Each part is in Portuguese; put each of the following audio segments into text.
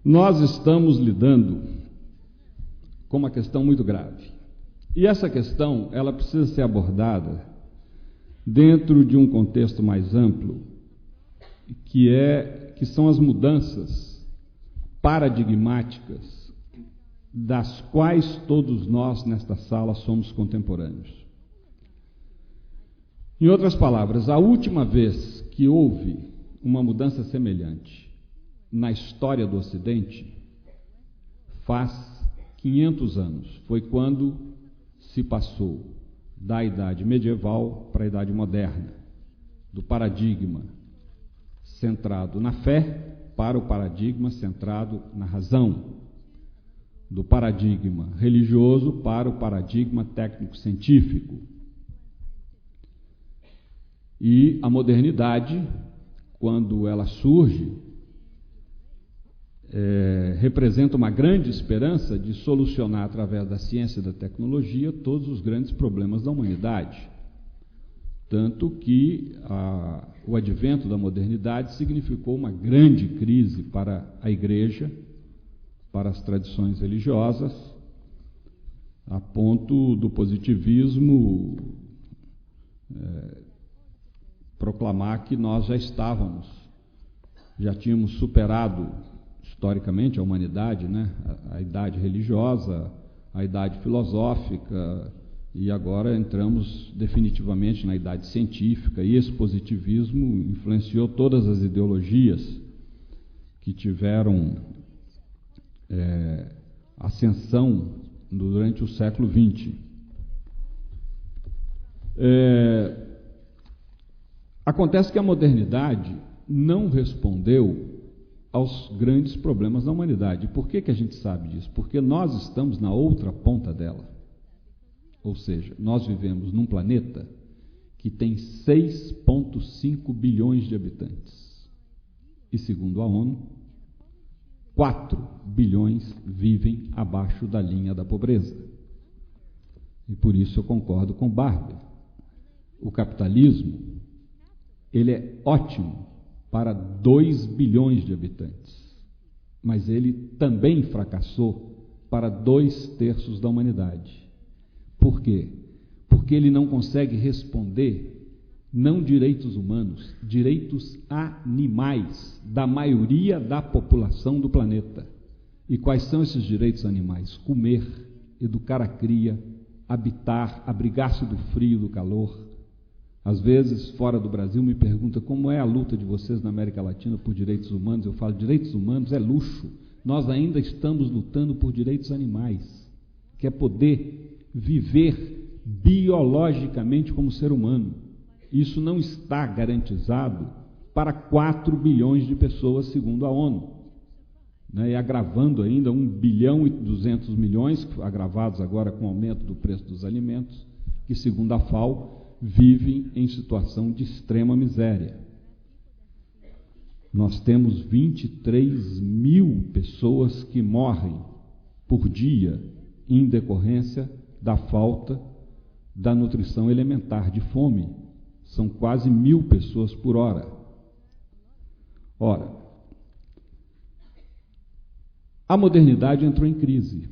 Nós estamos lidando com uma questão muito grave. E essa questão, ela precisa ser abordada dentro de um contexto mais amplo, que são as mudanças paradigmáticas das quais todos nós nesta sala somos contemporâneos. Em outras palavras, a última vez que houve uma mudança semelhante na história do Ocidente faz 500 anos. Foi quando se passou da idade medieval para a idade moderna, do paradigma centrado na fé para o paradigma centrado na razão, do paradigma religioso para o paradigma técnico-científico. E a modernidade, quando ela surge, representa uma grande esperança de solucionar, através da ciência e da tecnologia, todos os grandes problemas da humanidade. Tanto que o advento da modernidade significou uma grande crise para a Igreja, para as tradições religiosas, a ponto do positivismo proclamar que nós já tínhamos superado historicamente a humanidade, né? A idade religiosa, a idade filosófica, e agora entramos definitivamente na idade científica, e esse positivismo influenciou todas as ideologias que tiveram ascensão durante o século XX. Acontece que a modernidade não respondeu aos grandes problemas da humanidade. Por que a gente sabe disso? Porque nós estamos na outra ponta dela. Ou seja, nós vivemos num planeta que tem 6,5 bilhões de habitantes. E segundo a ONU, 4 bilhões vivem abaixo da linha da pobreza. E por isso eu concordo com Barber. O capitalismo, ele é ótimo para 2 bilhões de habitantes, mas ele também fracassou para 2/3 da humanidade. Por quê? Porque ele não consegue responder, não direitos humanos, direitos animais da maioria da população do planeta. E quais são esses direitos animais? Comer, educar a cria, habitar, abrigar-se do frio, do calor. Às vezes, fora do Brasil, me pergunta como é a luta de vocês na América Latina por direitos humanos. Eu falo, direitos humanos é luxo. Nós ainda estamos lutando por direitos animais, que é poder viver biologicamente como ser humano. Isso não está garantizado para 4 bilhões de pessoas, segundo a ONU. E agravando ainda 1 bilhão e 200 milhões, agravados agora com o aumento do preço dos alimentos, que, segundo a FAO, vivem em situação de extrema miséria. Nós temos 23 mil pessoas que morrem por dia em decorrência da falta da nutrição elementar, de fome. São quase 1.000 pessoas por hora. Ora, a modernidade entrou em crise.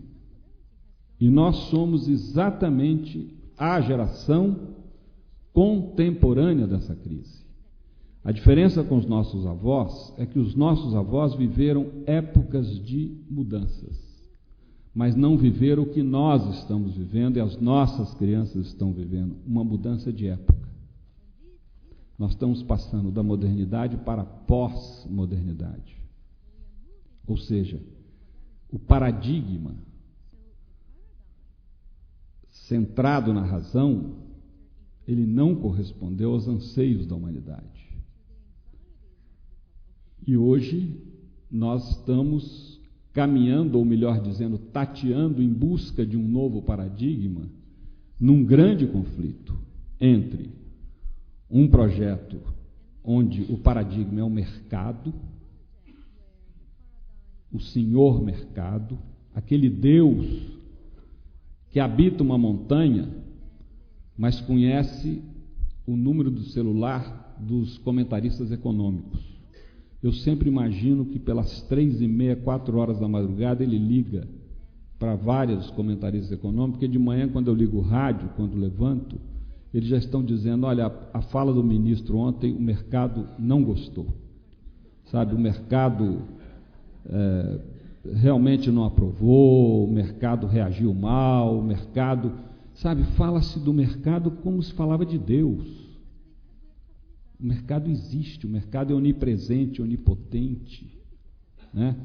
E nós somos exatamente a geração contemporânea dessa crise. A diferença com os nossos avós é que os nossos avós viveram épocas de mudanças, mas não viveram o que nós estamos vivendo e as nossas crianças estão vivendo, uma mudança de época. Nós estamos passando da modernidade para a pós-modernidade. Ou seja, o paradigma centrado na razão, ele não correspondeu aos anseios da humanidade. E hoje nós estamos caminhando, ou melhor dizendo, tateando em busca de um novo paradigma, num grande conflito entre um projeto onde o paradigma é o mercado, o senhor mercado, aquele Deus que habita uma montanha, mas conhece o número do celular dos comentaristas econômicos. eu sempre imagino que pelas 3h30, 4 horas da madrugada, ele liga para vários comentaristas econômicos, porque de manhã, quando eu ligo o rádio, quando levanto, eles já estão dizendo, olha, a fala do ministro ontem, o mercado não gostou. Sabe, o mercado realmente não aprovou, o mercado reagiu mal, o mercado... Sabe, fala-se do mercado como se falava de Deus. O mercado existe, o mercado é onipresente, onipotente, né?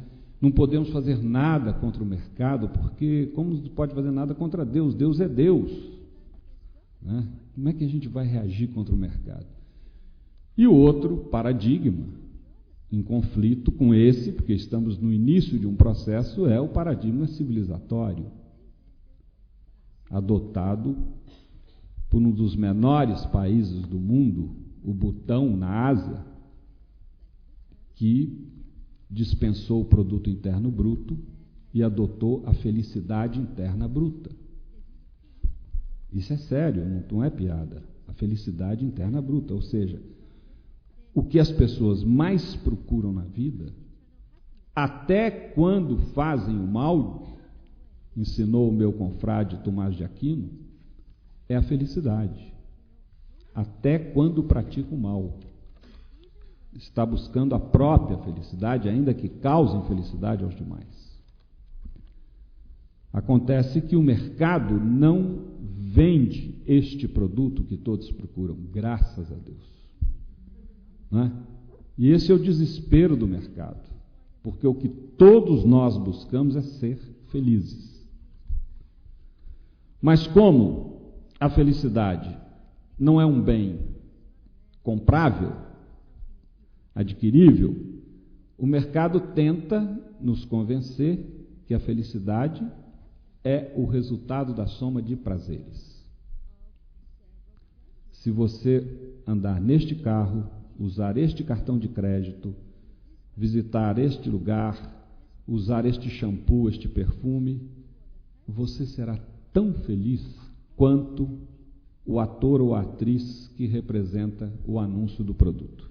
Não podemos fazer nada contra o mercado, porque como não pode fazer nada contra Deus? Deus é Deus, né? Como é que a gente vai reagir contra o mercado? E o outro paradigma, em conflito com esse, porque estamos no início de um processo, é o paradigma civilizatório, adotado por um dos menores países do mundo, o Butão, na Ásia, que dispensou o produto interno bruto e adotou a felicidade interna bruta. Isso é sério, não é piada. A felicidade interna bruta, ou seja, o que as pessoas mais procuram na vida, até quando fazem o mal, ensinou o meu confrade Tomás de Aquino, é a felicidade. Até quando pratica o mal. Está buscando a própria felicidade, ainda que causem felicidade aos demais. Acontece que o mercado não vende este produto que todos procuram, graças a Deus. Não é? E esse é o desespero do mercado, porque o que todos nós buscamos é ser felizes. Mas como a felicidade não é um bem comprável, adquirível, o mercado tenta nos convencer que a felicidade é o resultado da soma de prazeres. Se você andar neste carro, usar este cartão de crédito, visitar este lugar, usar este shampoo, este perfume, você será tão feliz quanto o ator ou a atriz que representa o anúncio do produto.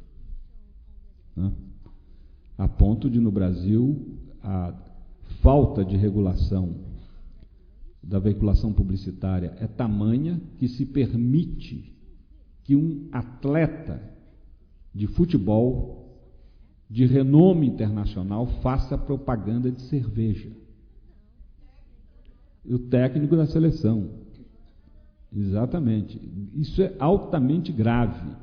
A ponto de, no Brasil, a falta de regulação da veiculação publicitária é tamanha que se permite que um atleta de futebol de renome internacional faça propaganda de cerveja. E o técnico da seleção. Exatamente. Isso é altamente grave.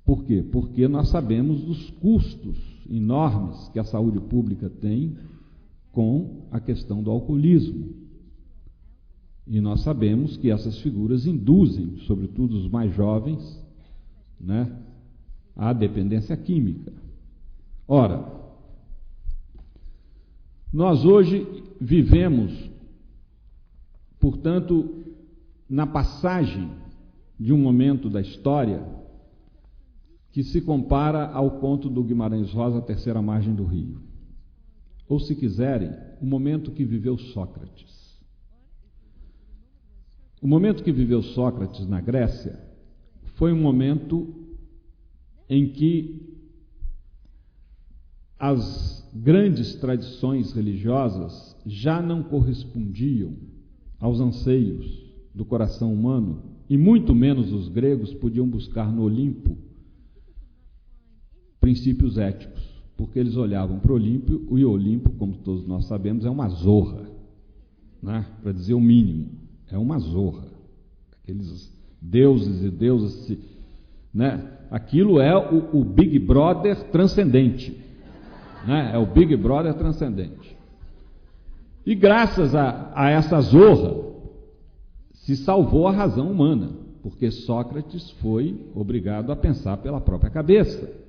Por quê? Porque nós sabemos dos custos enormes que a saúde pública tem com a questão do alcoolismo. E nós sabemos que essas figuras induzem, sobretudo os mais jovens, né, à dependência química. Ora, nós hoje vivemos, portanto, na passagem de um momento da história que se compara ao conto do Guimarães Rosa, A Terceira Margem do Rio. Ou, se quiserem, o momento que viveu Sócrates. O momento que viveu Sócrates na Grécia foi um momento em que as grandes tradições religiosas já não correspondiam aos anseios do coração humano, e muito menos os gregos podiam buscar no Olimpo princípios éticos, porque eles olhavam para o Olimpo, e o Olimpo, como todos nós sabemos, é uma zorra, né? Para dizer o mínimo, é uma zorra. Aqueles deuses e deusas, né? Aquilo é o Big Brother transcendente, né? É o Big Brother transcendente. E graças a essa zorra se salvou a razão humana, porque Sócrates foi obrigado a pensar pela própria cabeça.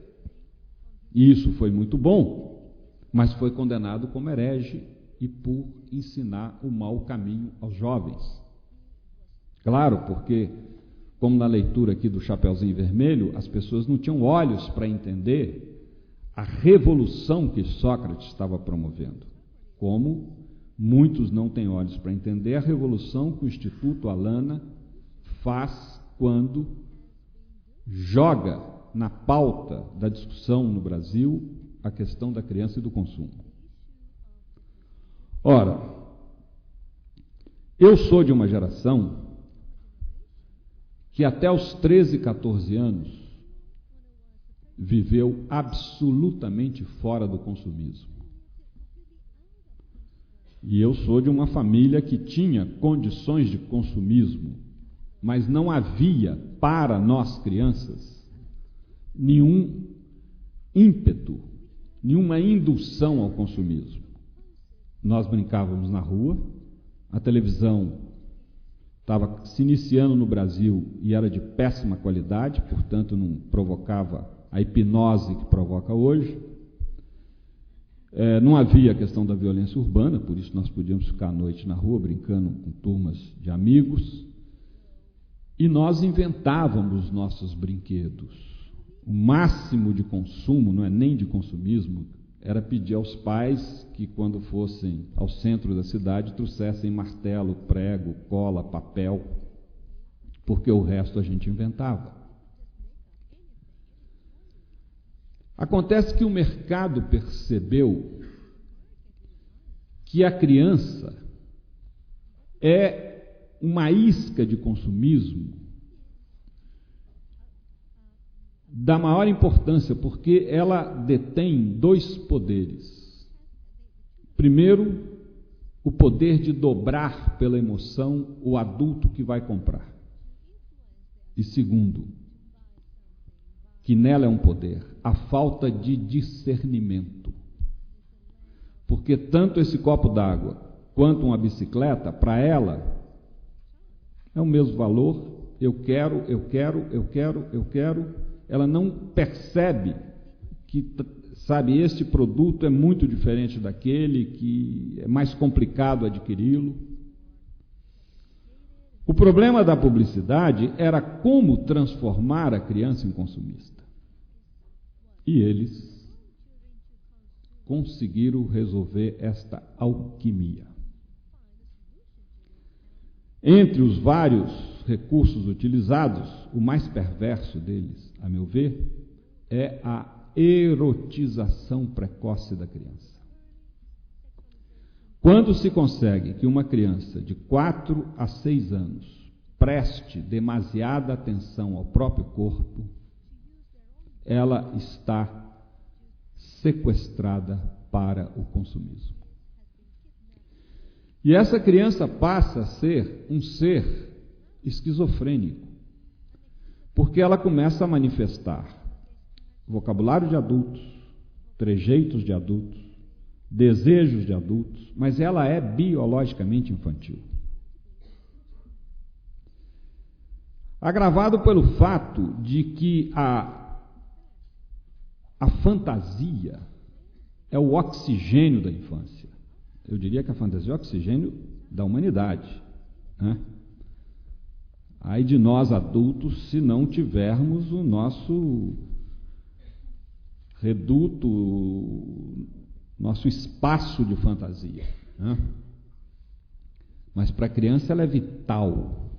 E isso foi muito bom, mas foi condenado como herege e por ensinar o mau caminho aos jovens. Claro, porque, como na leitura aqui do Chapeuzinho Vermelho, as pessoas não tinham olhos para entender a revolução que Sócrates estava promovendo, como muitos não têm olhos para entender a revolução que o Instituto Alana faz quando joga na pauta da discussão no Brasil a questão da criança e do consumo. Ora, eu sou de uma geração que até os 13, 14 anos viveu absolutamente fora do consumismo. E eu sou de uma família que tinha condições de consumismo, mas não havia para nós crianças nenhum ímpeto, nenhuma indução ao consumismo. Nós brincávamos na rua, a televisão estava se iniciando no Brasil e era de péssima qualidade, portanto não provocava a hipnose que provoca hoje. Não havia a questão da violência urbana, por isso nós podíamos ficar à noite na rua brincando com turmas de amigos. E nós inventávamos os nossos brinquedos. O máximo de consumo, não é nem de consumismo, era pedir aos pais que, quando fossem ao centro da cidade, trouxessem martelo, prego, cola, papel, porque o resto a gente inventava. Acontece que o mercado percebeu que a criança é uma isca de consumismo da maior importância, porque ela detém dois poderes. Primeiro, o poder de dobrar pela emoção o adulto que vai comprar. E segundo, que nela é um poder, a falta de discernimento. Porque tanto esse copo d'água quanto uma bicicleta, para ela, é o mesmo valor. Eu quero. Ela não percebe que, sabe, este produto é muito diferente daquele, que é mais complicado adquiri-lo. O problema da publicidade era como transformar a criança em consumista. E eles conseguiram resolver esta alquimia. Entre os vários recursos utilizados, o mais perverso deles, a meu ver, é a erotização precoce da criança. Quando se consegue que uma criança de 4 a 6 anos preste demasiada atenção ao próprio corpo, ela está sequestrada para o consumismo. E essa criança passa a ser um ser esquizofrênico, porque ela começa a manifestar vocabulário de adultos, trejeitos de adultos, desejos de adultos, mas ela é biologicamente infantil. Agravado pelo fato de que a fantasia é o oxigênio da infância. Eu diria que a fantasia é o oxigênio da humanidade, né? Ai de nós adultos se não tivermos o nosso reduto, nosso espaço de fantasia, né? Mas para a criança ela é vital.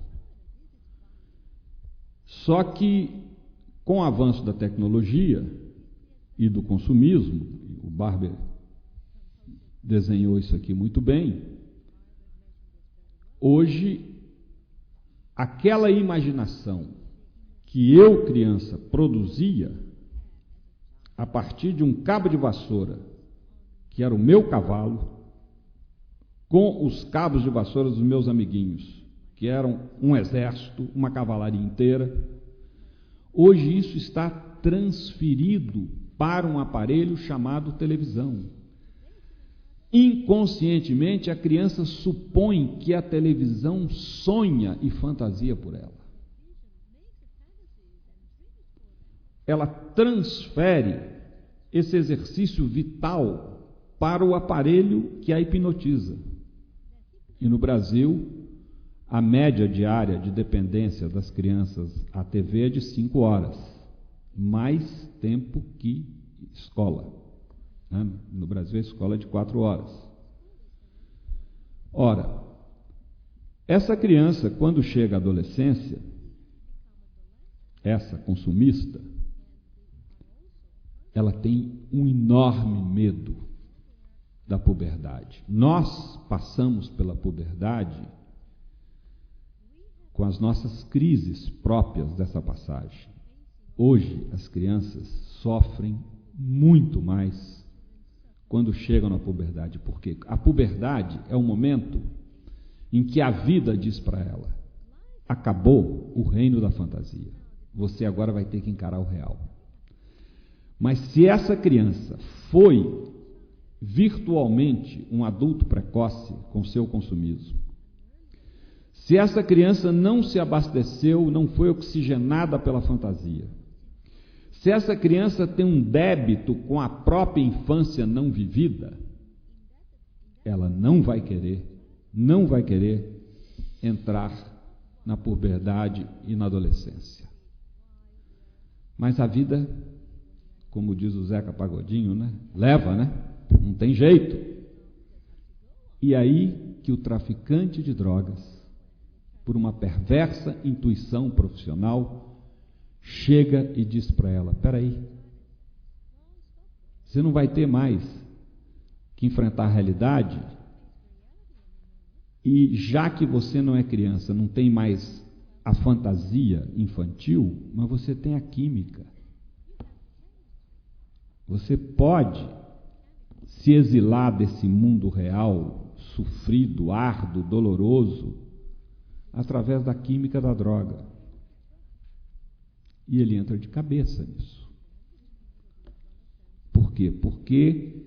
Só que com o avanço da tecnologia e do consumismo, o Barber desenhou isso aqui muito bem, hoje aquela imaginação que eu, criança, produzia a partir de um cabo de vassoura, que era o meu cavalo, com os cabos de vassoura dos meus amiguinhos, que eram um exército, uma cavalaria inteira, hoje isso está transferido para um aparelho chamado televisão. Inconscientemente, a criança supõe que a televisão sonha e fantasia por ela. Ela transfere esse exercício vital para o aparelho que a hipnotiza. E no Brasil, a média diária de dependência das crianças à TV é de 5 horas, mais tempo que escola. No Brasil, a escola é de 4 horas. Ora, essa criança, quando chega à adolescência, essa consumista, ela tem um enorme medo da puberdade. Nós passamos pela puberdade com as nossas crises próprias dessa passagem. Hoje, as crianças sofrem muito mais quando chegam na puberdade, porque a puberdade é o momento em que a vida diz para ela: acabou o reino da fantasia, você agora vai ter que encarar o real. Mas se essa criança foi virtualmente um adulto precoce com seu consumismo, se essa criança não se abasteceu, não foi oxigenada pela fantasia, se essa criança tem um débito com a própria infância não vivida, ela não vai querer entrar na puberdade e na adolescência. Mas a vida, como diz o Zeca Pagodinho, né? Leva, né? Não tem jeito. E aí que o traficante de drogas, por uma perversa intuição profissional, chega e diz para ela: peraí, você não vai ter mais que enfrentar a realidade, e já que você não é criança, não tem mais a fantasia infantil, mas você tem a química. Você pode se exilar desse mundo real, sofrido, árduo, doloroso, através da química da droga. E ele entra de cabeça nisso. Por quê? Porque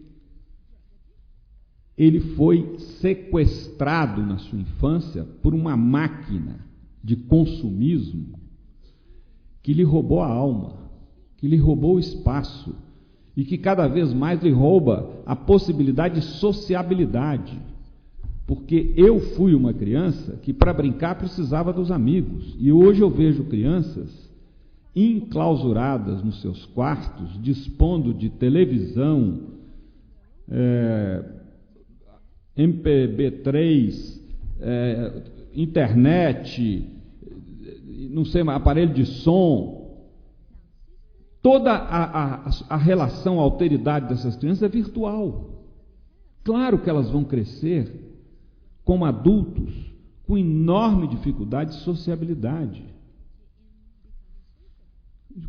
ele foi sequestrado na sua infância por uma máquina de consumismo que lhe roubou a alma, que lhe roubou o espaço e que cada vez mais lhe rouba a possibilidade de sociabilidade. Porque eu fui uma criança que para brincar precisava dos amigos, e hoje eu vejo crianças enclausuradas nos seus quartos, dispondo de televisão, MP3, internet, não sei, aparelho de som. Toda a relação, a alteridade dessas crianças é virtual. Claro que elas vão crescer como adultos com enorme dificuldade de sociabilidade,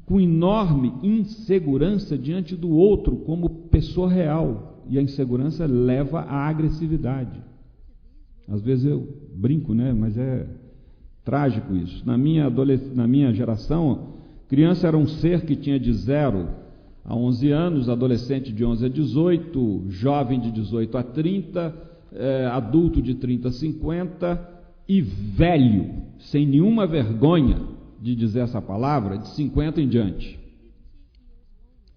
com enorme insegurança diante do outro como pessoa real, e a insegurança leva à agressividade. Às vezes eu brinco, né? Mas é trágico isso. Na minha geração, criança era um ser que tinha de 0 a 11 anos, adolescente de 11 a 18, jovem de 18 a 30, adulto de 30 a 50 e velho, sem nenhuma vergonha de dizer essa palavra, de 50 em diante.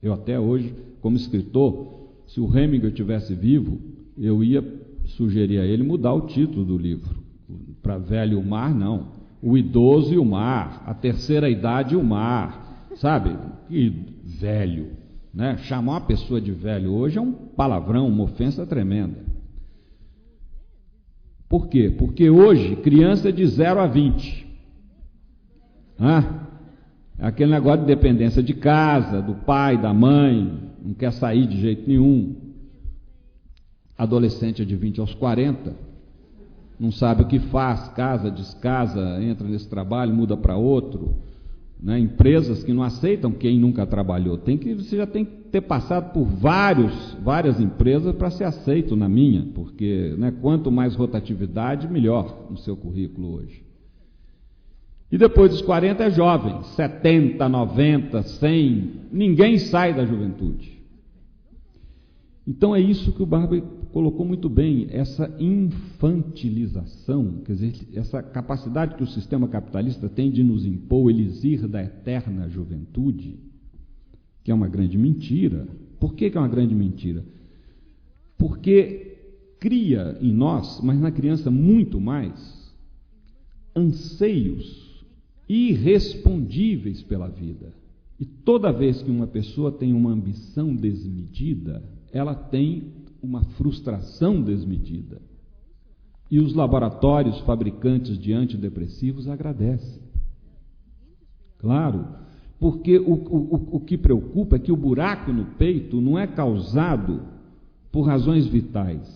Eu até hoje, como escritor, se o Hemingway estivesse vivo, eu ia sugerir a ele mudar o título do livro, para Velho e o Mar, não. O Idoso e o Mar, a Terceira Idade e o Mar, sabe? Que velho, né? Chamar uma pessoa de velho hoje é um palavrão, uma ofensa tremenda. Por quê? Porque hoje, criança é de 0 a 20. Aquele negócio de dependência de casa, do pai, da mãe, não quer sair de jeito nenhum. Adolescente é de 20 aos 40, não sabe o que faz, casa, descasa, entra nesse trabalho, muda para outro, né? Empresas que não aceitam quem nunca trabalhou. Você já tem que ter passado por várias empresas para ser aceito na minha, porque, né, quanto mais rotatividade, melhor no seu currículo hoje. E depois dos 40 é jovem, 70, 90, 100, ninguém sai da juventude. Então é isso que o Barber colocou muito bem, essa infantilização, quer dizer, essa capacidade que o sistema capitalista tem de nos impor o elixir da eterna juventude, que é uma grande mentira. Por que é uma grande mentira? Porque cria em nós, mas na criança muito mais, anseios irrespondíveis pela vida. E toda vez que uma pessoa tem uma ambição desmedida, ela tem uma frustração desmedida. E os laboratórios fabricantes de antidepressivos agradecem. Claro, porque o que preocupa é que o buraco no peito não é causado por razões vitais,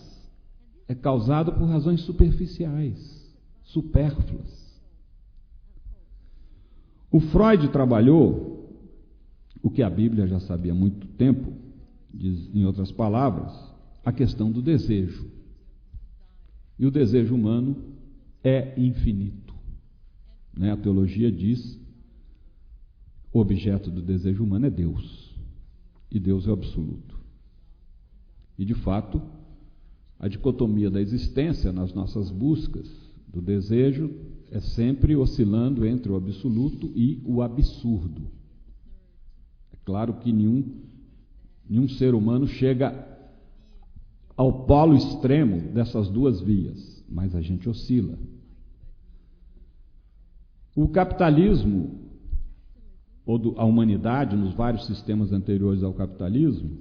é causado por razões superficiais, supérfluas. O Freud trabalhou o que a Bíblia já sabia há muito tempo, diz, em outras palavras, a questão do desejo. E o desejo humano é infinito. A teologia diz: o objeto do desejo humano é Deus, e Deus é o absoluto. E, de fato, a dicotomia da existência nas nossas buscas do desejo é sempre oscilando entre o absoluto e o absurdo. É claro que nenhum ser humano chega ao polo extremo dessas duas vias, mas a gente oscila. O capitalismo, ou a humanidade, nos vários sistemas anteriores ao capitalismo,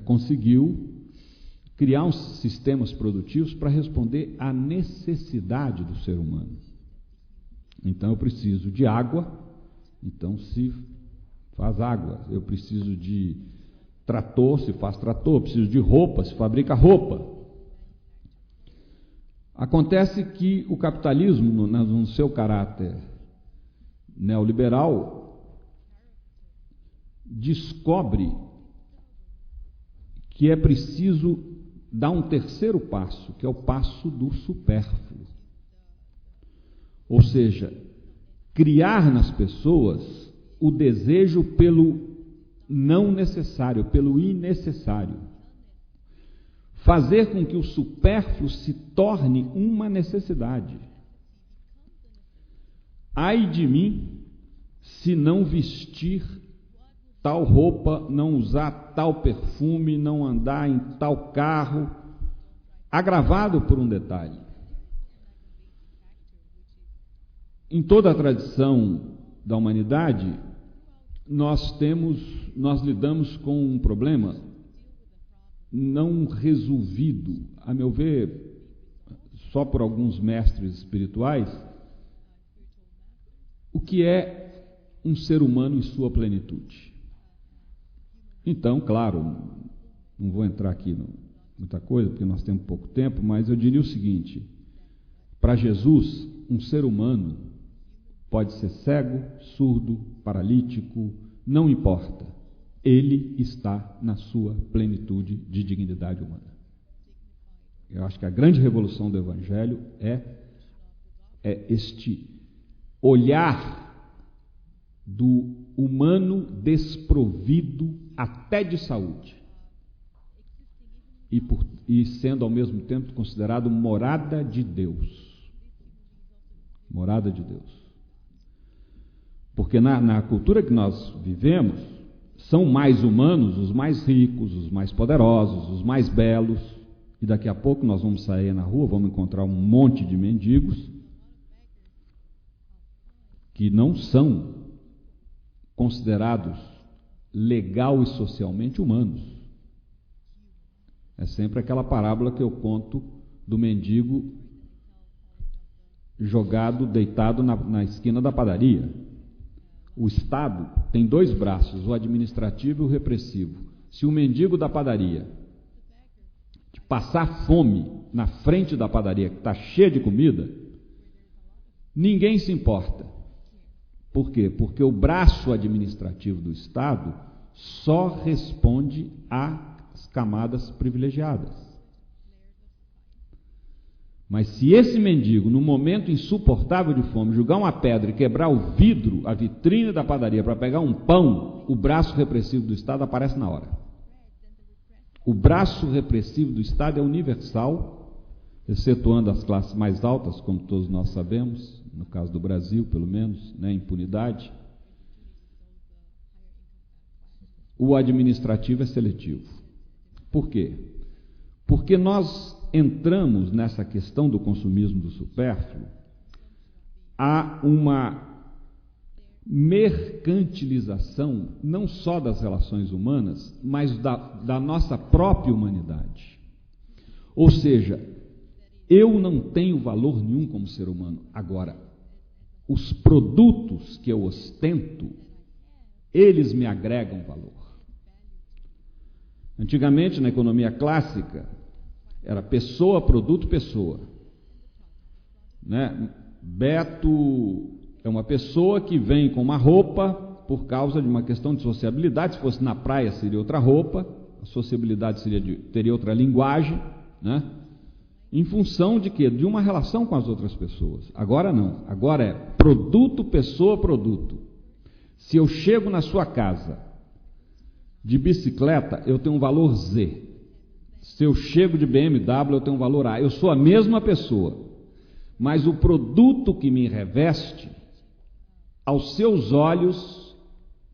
conseguiu criar uns sistemas produtivos para responder à necessidade do ser humano. Então eu preciso de água, então se faz água. Eu preciso de trator, se faz trator. Eu preciso de roupa, se fabrica roupa. Acontece que o capitalismo, no seu caráter neoliberal, descobre que é preciso dar um terceiro passo, que é o passo do supérfluo. Ou seja, criar nas pessoas o desejo pelo não necessário, pelo innecessário. Fazer com que o supérfluo se torne uma necessidade. Ai de mim se não vestir tal roupa, não usar tal perfume, não andar em tal carro, agravado por um detalhe. Em toda a tradição da humanidade, nós lidamos com um problema não resolvido, a meu ver, só por alguns mestres espirituais, o que é um ser humano em sua plenitude. Então, claro, não vou entrar aqui em muita coisa, porque nós temos pouco tempo, mas eu diria o seguinte: para Jesus, um ser humano pode ser cego, surdo, paralítico, não importa. Ele está na sua plenitude de dignidade humana. Eu acho que a grande revolução do Evangelho é este olhar do humano desprovido até de saúde e sendo ao mesmo tempo considerado morada de Deus. Morada de Deus. Porque na cultura que nós vivemos, são mais humanos os mais ricos, os mais poderosos, os mais belos, e daqui a pouco nós vamos sair na rua, vamos encontrar um monte de mendigos que não são considerados legal e socialmente humanos. É sempre aquela parábola que eu conto do mendigo jogado, deitado na esquina da padaria. O Estado tem dois braços, o administrativo e o repressivo. Se o mendigo da padaria passar fome na frente da padaria, que está cheia de comida, ninguém se importa. Por quê? Porque o braço administrativo do Estado só responde às camadas privilegiadas. Mas se esse mendigo, num momento insuportável de fome, jogar uma pedra e quebrar o vidro, a vitrine da padaria para pegar um pão, o braço repressivo do Estado aparece na hora. O braço repressivo do Estado é universal, excetuando as classes mais altas, como todos nós sabemos, no caso do Brasil, pelo menos, impunidade. O administrativo é seletivo. Por quê? Porque nós entramos nessa questão do consumismo do supérfluo, há uma mercantilização não só das relações humanas, mas da nossa própria humanidade. Ou seja, eu não tenho valor nenhum como ser humano. Agora, os produtos que eu ostento, eles me agregam valor. Antigamente, na economia clássica, era pessoa, produto, pessoa. Né? Beto é uma pessoa que vem com uma roupa por causa de uma questão de sociabilidade. Se fosse na praia, seria outra roupa. A sociabilidade teria outra linguagem, né? Em função de quê? De uma relação com as outras pessoas. Agora não. Agora é produto, pessoa, produto. Se eu chego na sua casa de bicicleta, eu tenho um valor Z. Se eu chego de BMW, eu tenho um valor A. Eu sou a mesma pessoa, mas o produto que me reveste, aos seus olhos,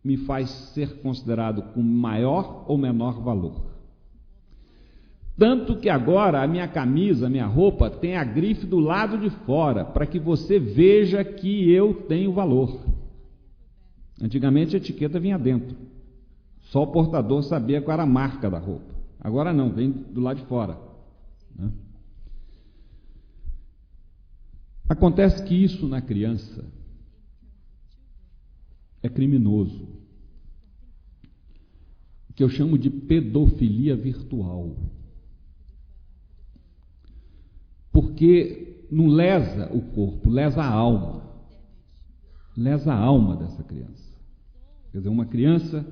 me faz ser considerado com maior ou menor valor. Tanto que agora a minha camisa, a minha roupa, tem a grife do lado de fora, para que você veja que eu tenho valor. Antigamente a etiqueta vinha dentro. Só o portador sabia qual era a marca da roupa. Agora não, vem do lado de fora. Né? Acontece que isso na criança é criminoso. O que eu chamo de pedofilia virtual. Porque não lesa o corpo, lesa a alma. Lesa a alma dessa criança. Quer dizer, uma criança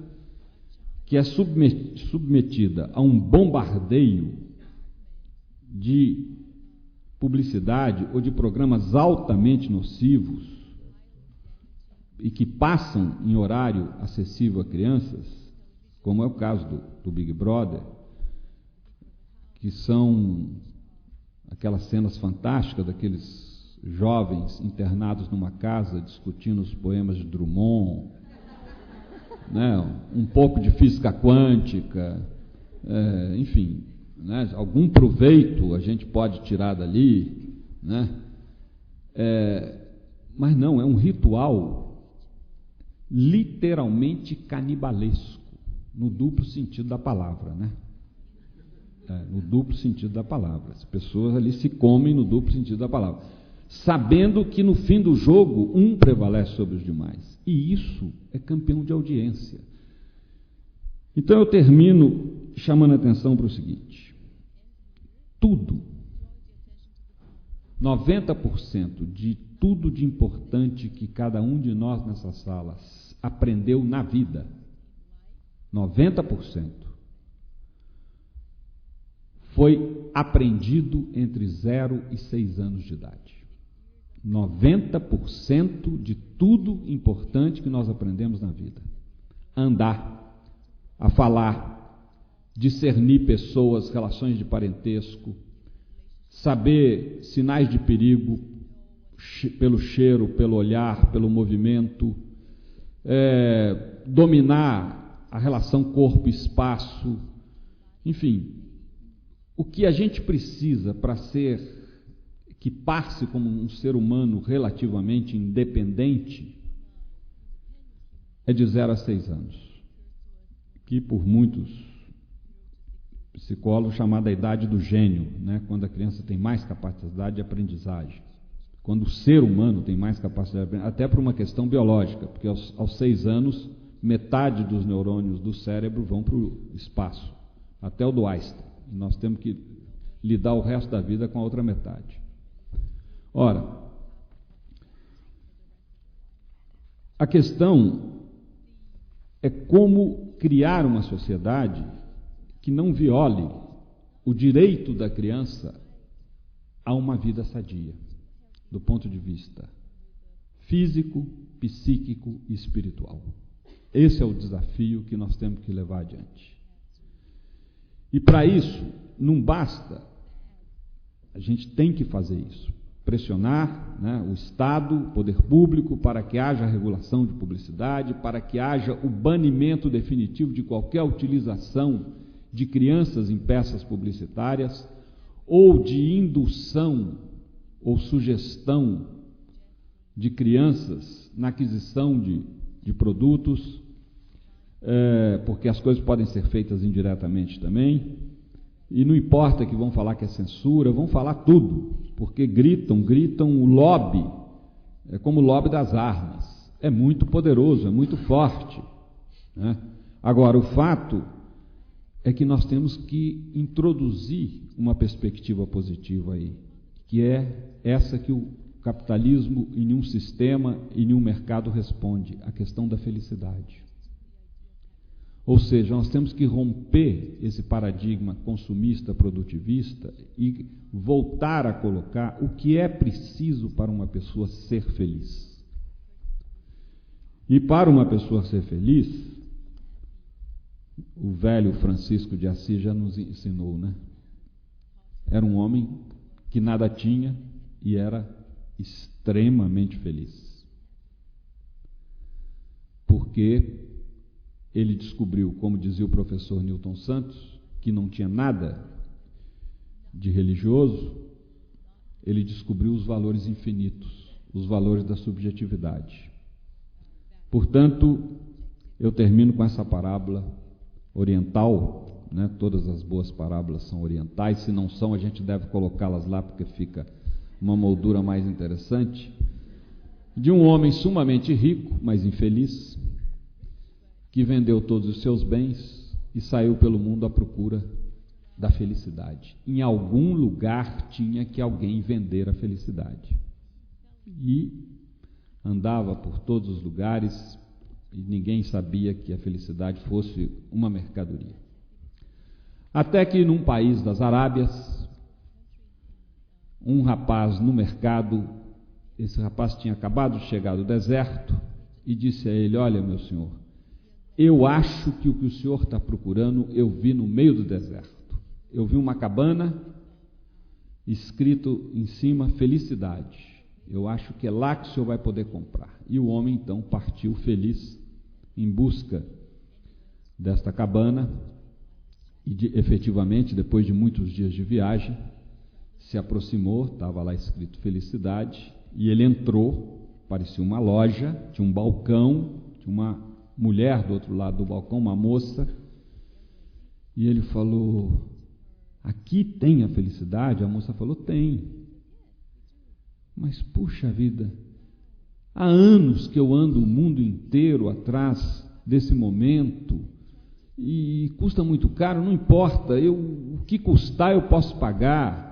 que é submetida a um bombardeio de publicidade ou de programas altamente nocivos e que passam em horário acessível a crianças, como é o caso do Big Brother, que são aquelas cenas fantásticas daqueles jovens internados numa casa discutindo os poemas de Drummond, né, um pouco de física quântica, enfim, né, algum proveito a gente pode tirar dali, né, mas não, é um ritual literalmente canibalesco, no duplo sentido da palavra, né? No duplo sentido da palavra. As pessoas ali se comem no duplo sentido da palavra, sabendo que no fim do jogo um prevalece sobre os demais. E isso é campeão de audiência. Então eu termino chamando a atenção para o seguinte: tudo, 90% de tudo de importante que cada um de nós nessas salas aprendeu na vida, 90%, foi aprendido entre 0 e 6 anos de idade. 90% de tudo importante que nós aprendemos na vida. A andar, a falar, discernir pessoas, relações de parentesco, saber sinais de perigo pelo cheiro, pelo olhar, pelo movimento, dominar a relação corpo-espaço, enfim, o que a gente precisa para que passe como um ser humano relativamente independente é de 0 a 6 anos, que por muitos psicólogos chamada a idade do gênio, né? Quando a criança tem mais capacidade de aprendizagem, quando o ser humano tem mais capacidade de aprendizagem, até por uma questão biológica, porque aos 6 anos metade dos neurônios do cérebro vão para o espaço, até o do Einstein. Nós temos que lidar o resto da vida com a outra metade. Ora, a questão é como criar uma sociedade que não viole o direito da criança a uma vida sadia, do ponto de vista físico, psíquico e espiritual. Esse é o desafio que nós temos que levar adiante. E para isso, não basta, a gente tem que fazer isso, pressionar, né, o Estado, o poder público, para que haja regulação de publicidade, para que haja o banimento definitivo de qualquer utilização de crianças em peças publicitárias, ou de indução ou sugestão de crianças na aquisição de produtos, porque as coisas podem ser feitas indiretamente também, e não importa que vão falar que é censura, vão falar tudo, porque gritam o lobby é como o lobby das armas, é muito poderoso, é muito forte, né? Agora, o fato é que nós temos que introduzir uma perspectiva positiva aí, que é essa que o capitalismo em um sistema e em um mercado responde, a questão da felicidade. Ou seja, nós temos que romper esse paradigma consumista, produtivista e voltar a colocar o que é preciso para uma pessoa ser feliz. E para uma pessoa ser feliz, o velho Francisco de Assis já nos ensinou, né? Era um homem que nada tinha e era extremamente feliz. Porque ele descobriu, como dizia o professor Newton Santos, que não tinha nada de religioso, ele descobriu os valores infinitos, os valores da subjetividade. Portanto, eu termino com essa parábola oriental, né? Todas as boas parábolas são orientais, se não são, a gente deve colocá-las lá porque fica uma moldura mais interessante, de um homem sumamente rico, mas infeliz, que vendeu todos os seus bens e saiu pelo mundo à procura da felicidade. Em algum lugar tinha que alguém vender a felicidade. E andava por todos os lugares e ninguém sabia que a felicidade fosse uma mercadoria. Até que num país das Arábias, um rapaz no mercado, esse rapaz tinha acabado de chegar do deserto e disse a ele: olha, meu senhor, eu acho que o que o senhor está procurando eu vi no meio do deserto. Eu vi uma cabana, escrito em cima felicidade. Eu acho que é lá que o senhor vai poder comprar. E o homem então partiu feliz em busca desta cabana e efetivamente, depois de muitos dias de viagem, se aproximou, estava lá escrito felicidade, e ele entrou, parecia uma loja, tinha um balcão, tinha uma mulher do outro lado do balcão, uma moça, e ele falou: aqui tem a felicidade? A moça falou: tem. Mas puxa vida, há anos que eu ando o mundo inteiro atrás desse momento e custa muito caro, não importa, o que custar eu posso pagar.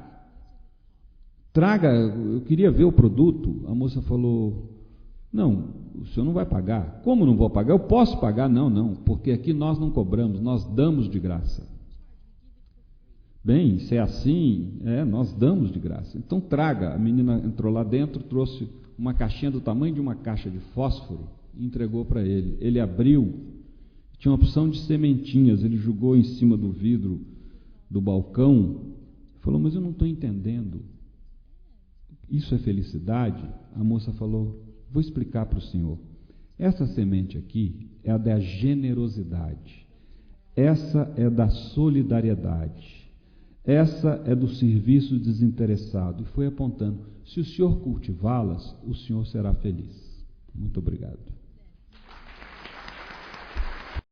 Traga, eu queria ver o produto. A moça falou: não, o senhor não vai pagar. Como não vou pagar? Eu posso pagar? Não, porque aqui nós não cobramos, nós damos de graça. Bem, se é assim, nós damos de graça. Então traga. A menina entrou lá dentro, trouxe uma caixinha do tamanho de uma caixa de fósforo e entregou para ele. Ele abriu, tinha uma opção de sementinhas, ele jogou em cima do vidro do balcão, falou: mas eu não estou entendendo. Isso é felicidade? A moça falou: vou explicar para o senhor. Essa semente aqui é a da generosidade, essa é da solidariedade, essa é do serviço desinteressado. E foi apontando: se o senhor cultivá-las, o senhor será feliz. Muito obrigado.